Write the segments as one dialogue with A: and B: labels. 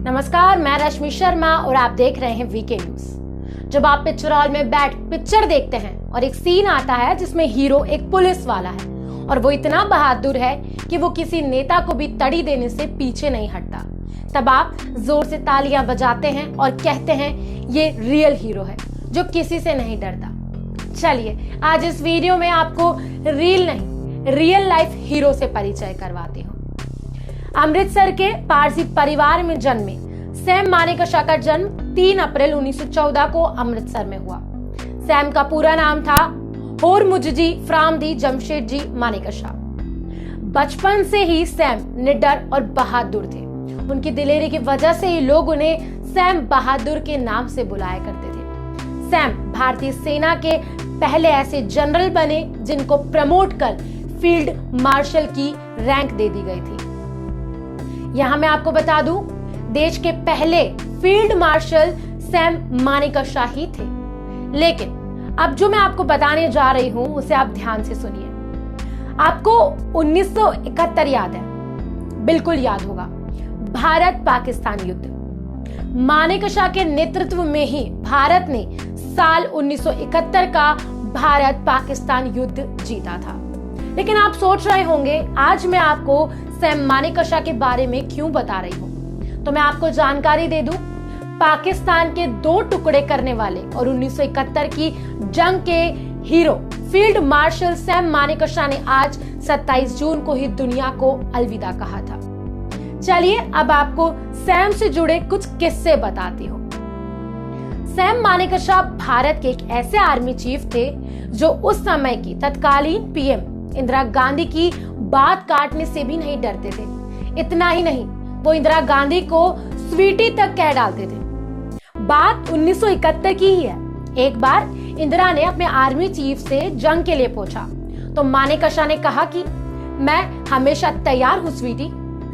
A: नमस्कार, मैं रश्मि शर्मा और आप देख रहे हैं वीके न्यूज। जब आप पिक्चर हॉल में बैठ पिक्चर देखते हैं और एक सीन आता है जिसमें हीरो एक पुलिस वाला है और वो इतना बहादुर है कि वो किसी नेता को भी तड़ी देने से पीछे नहीं हटता, तब आप जोर से तालियां बजाते हैं और कहते हैं ये रियल हीरो है जो किसी से नहीं डरता। चलिए आज इस वीडियो में आपको रियल लाइफ हीरो से परिचय करवाती हूँ। अमृतसर के पारसी परिवार में जन्मे सैम मानेकशॉ का जन्म 3 अप्रैल 1914 को अमृतसर में हुआ। सैम का पूरा नाम था होरमुज्जी फ्रामदी जमशेदजी मानेकशॉ। बचपन से ही सैम निडर और बहादुर थे। उनकी दिलेरी की वजह से ही लोग उन्हें सैम बहादुर के नाम से बुलाया करते थे। सैम भारतीय सेना के पहले ऐसे जनरल बने जिनको प्रमोट कर फील्ड मार्शल की रैंक दे दी गई थी। यहां मैं आपको बता दूं, देश के पहले फील्ड मार्शल सैम मानेकशॉ ही थे। लेकिन अब जो मैं आपको बताने जा रही हूं उसे आप ध्यान से सुनिए। आपको 1971 याद है? बिल्कुल याद होगा। भारत पाकिस्तान युद्ध। मानेकशॉ के नेतृत्व में ही भारत ने साल 1971 का भारत पाकिस्तान युद्ध जीता था। लेकिन आप सोच रहे होंगे आज मैं आपको सैम मानेकशॉ के बारे में क्यों बता रही हूं, तो मैं आपको जानकारी दे दूं। पाकिस्तान के 2 टुकड़े करने वाले और 1971 की जंग के hero field marshal Sam Manekshaw ने आज 27 जून को ही दुनिया को अलविदा कहा था। चलिए अब आपको सैम से जुड़े कुछ किस्से बताती हूँ। सैम मानेकशॉ भारत के एक ऐसे आर्मी चीफ थे जो उस समय की तत्कालीन पीएम इंदिरा गांधी की बात काटने से भी नहीं डरते थे। इतना ही नहीं, वो इंदिरा गांधी को स्वीटी तक कह डालते थे। बात 1971 की ही है। एक बार इंदिरा ने अपने आर्मी चीफ से जंग के लिए पूछा तो मानेकशॉ ने कहा कि मैं हमेशा तैयार हूँ स्वीटी।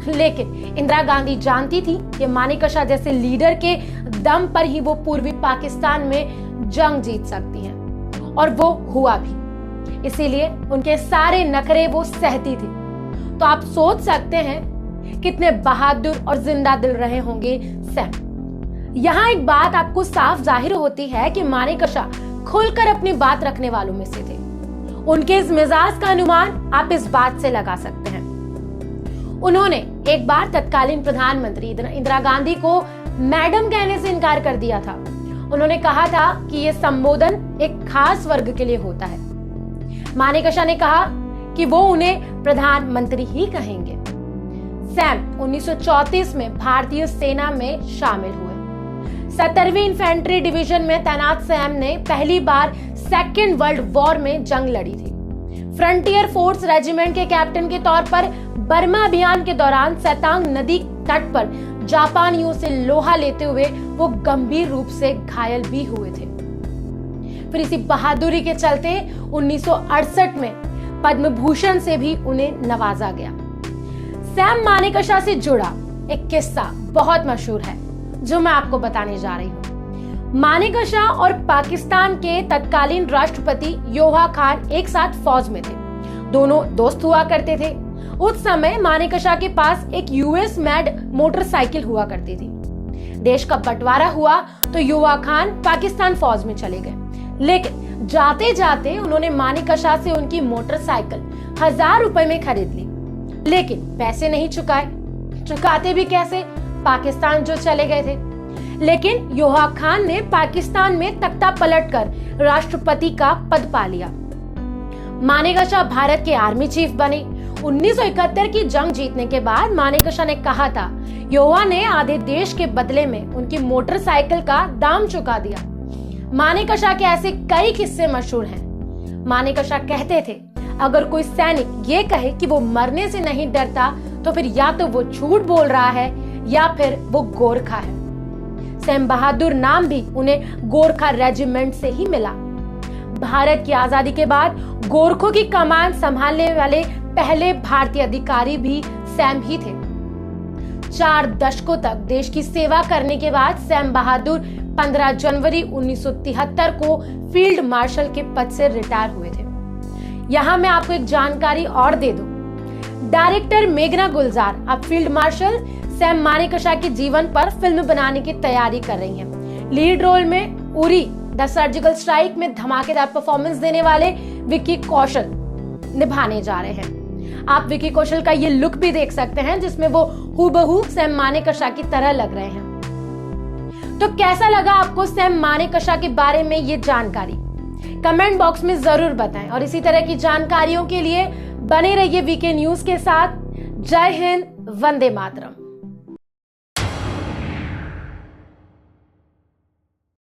A: लेकिन इंदिरा गांधी जानती थी कि मानेकशॉ जैसे लीडर के दम पर ही वो पूर्वी पाकिस्तान में जंग जीत सकती हैं, और वो हुआ भी। इसीलिए उनके सारे नखरे वो सहती थी। तो आप सोच सकते हैं कितने बहादुर और जिंदा दिल रहे होंगे सैम। यहाँ एक बात आपको साफ जाहिर होती है कि मानेकशॉ खुलकर अपनी बात रखने वालों में से थे। उनके इस मिजाज का अनुमान आप इस बात से लगा सकते हैं। उन्होंने एक बार तत्कालीन प्रधानमंत्री इंदिरा गांधी को मैडम कहने से इनकार कर दिया था। उन्होंने कहा था कि यह संबोधन एक खास वर्ग के लिए होता है। मानेकशॉ ने कहा कि वो उन्हें प्रधानमंत्री ही कहेंगे। सैम 1934 में भारतीय सेना में शामिल हुए। 17वीं इन्फेंट्री डिवीजन में तैनात सैम ने पहली बार सेकेंड वर्ल्ड वॉर में जंग लड़ी थी। फ्रंटियर फोर्स रेजिमेंट के कैप्टन के तौर पर बर्मा अभियान के दौरान सेतांग नदी तट पर जापानियों से लोहा लेते हुए वो गंभीर रूप से घायल भी हुए थे। फिर इसी बहादुरी के चलते 1968 में पद्म भूषण से भी उन्हें नवाजा गया। सैम मानेकशॉ से जुड़ा एक किस्सा बहुत मशहूर है जो मैं आपको बताने जा रही हूँ। मानेकशॉ और पाकिस्तान के तत्कालीन राष्ट्रपति योहा खान एक साथ फौज में थे। दोनों दोस्त हुआ करते थे। उस समय मानेकशॉ के पास एक यूएस मैड मोटरसाइकिल हुआ करती थी। देश का बंटवारा हुआ तो योहा खान पाकिस्तान फौज में चले गए। लेकिन जाते जाते उन्होंने मानेकशॉ से उनकी मोटरसाइकिल 1000 रुपए में खरीद ली। लेकिन पैसे नहीं चुकाते भी कैसे, पाकिस्तान जो चले गए थे। लेकिन योहा खान ने पाकिस्तान में तख्ता पलटकर राष्ट्रपति का पद पा लिया। मानेकशॉ भारत के आर्मी चीफ बने। 1971 की जंग जीतने के बाद मानेकशॉ ने कहा था योहा ने आधे देश के बदले में उनकी मोटरसाइकिल का दाम चुका दिया। मानेकशॉ के ऐसे कई किस्से मशहूर हैं। मानेकशॉ कहते थे अगर कोई सैनिक ये कहे कि वो मरने से नहीं डरता तो फिर या तो वो झूठ बोल रहा है या फिर वो गोरखा है। सैम बहादुर नाम भी उन्हें गोरखा रेजिमेंट से ही मिला। भारत की आजादी के बाद गोरखों की कमान संभालने वाले पहले भारतीय अधिकारी भी सैम ही थे। 4 दशकों तक देश की सेवा करने के बाद सैम बहादुर 15 जनवरी 1973 को फील्ड मार्शल के पद से रिटायर हुए थे। यहाँ मैं आपको एक जानकारी और दे दूं। डायरेक्टर मेघना गुलजार अब फील्ड मार्शल सैम मानेकशॉ के जीवन पर फिल्म बनाने की तैयारी कर रही हैं। लीड रोल में उरी द सर्जिकल स्ट्राइक में धमाकेदार परफॉर्मेंस देने वाले विक्की कौशल निभाने जा रहे हैं। आप विक्की कौशल का ये लुक भी देख सकते हैं जिसमें वो हूबहू सैम मानेकशॉ की तरह लग रहे हैं। तो कैसा लगा आपको सैम मानेकशॉ के बारे में ये जानकारी? कमेंट बॉक्स में जरूर बताएं और इसी तरह की जानकारियों के लिए बने रहिए वीके न्यूज के साथ। जय हिंद, वंदे मातरम।